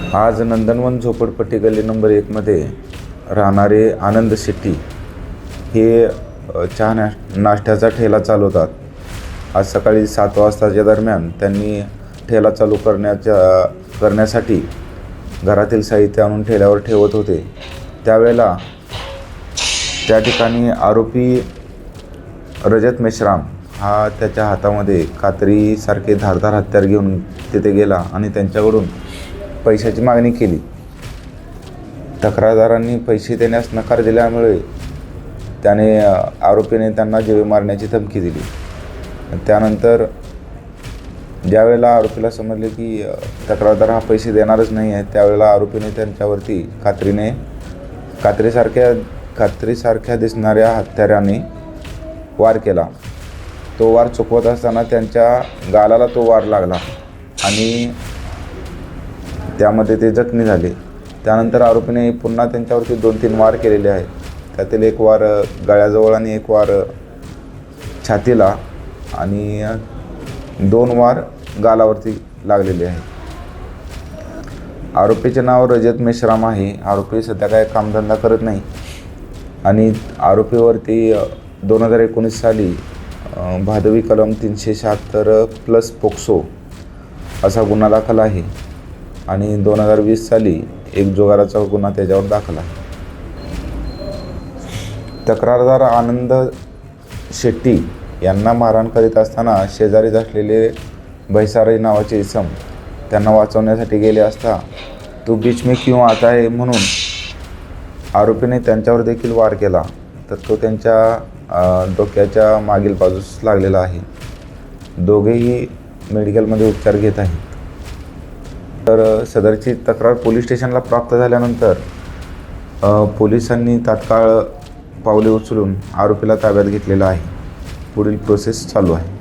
आज नंदनवन झोपडपट्टी गल्ली नंबर 1मध्ये राहणारे आनंद शेट्टी हे चहा नाश्त्याचा ठेला चालवतात. आज सकाळी 7 वाजताच्या दरम्यान त्यांनी ठेला चालू करण्यासाठी घरातील साहित्य आणून ठेल्यावर ठेवत होते. त्यावेळेला त्या ठिकाणी आरोपी रजत मेश्राम हा त्याच्या हातामध्ये कात्रीसारखे धारदार हत्यार घेऊन तिथे गेला आणि त्यांच्याकडून पैशाची मागणी केली. तक्रारदारांनी पैसे देण्यास नकार दिल्यामुळे आरोपीने त्यांना जीवे मारण्याची धमकी दिली. त्यानंतर ज्यावेळेला आरोपीला समजले की तक्रारदार हा पैसे देणारच नाही आहे, त्यावेळेला आरोपीने त्यांच्यावरती कात्रीसारख्या दिसणाऱ्या हत्याराने वार केला. तो वार चुकवत असताना त्यांच्या गालाला तो वार लागला आणि त्यामध्ये ते जखमी झाले. त्यानंतर आरोपीने पुन्हा त्यांच्यावरती 2-3 वार केलेले आहेत. त्यातील एक वार गळ्याजवळ आणि एक वार छातीला आणि 2 वार गालावरती लागलेले आहेत. आरोपीचे नाव रजत मेश्राम आहे. आरोपी सध्या काय कामधंदा करत नाही आणि आरोपीवरती 2019 साली भादवी कलम 376+ पोक्सो असा गुन्हा दाखल आहे आणि 2020 साली एक जुगाराचा गुन्हा त्याच्यावर दाखल आहे. तक्रारदार आनंद शेट्टी यांना मारहाण करीत असताना शेजारीच असलेले भैसारे नावाचे इसम त्यांना वाचवण्यासाठी गेले असता "तू बीच में क्यों आता है" म्हणून आरोपीने त्यांच्यावर देखील वार केला, तर तो त्यांच्या डोक्याच्या मागील बाजूस लागलेला आहे. दोघेही मेडिकलमध्ये उपचार घेत आहेत. तर सदरची तक्रार पोलीस स्टेशनला प्राप्त झाल्यानंतर पोलिसांनी तात्काळ पावले उचलून आरोपीला ताब्यात घेतलेला आहे. पुढील प्रोसेस चालू आहे.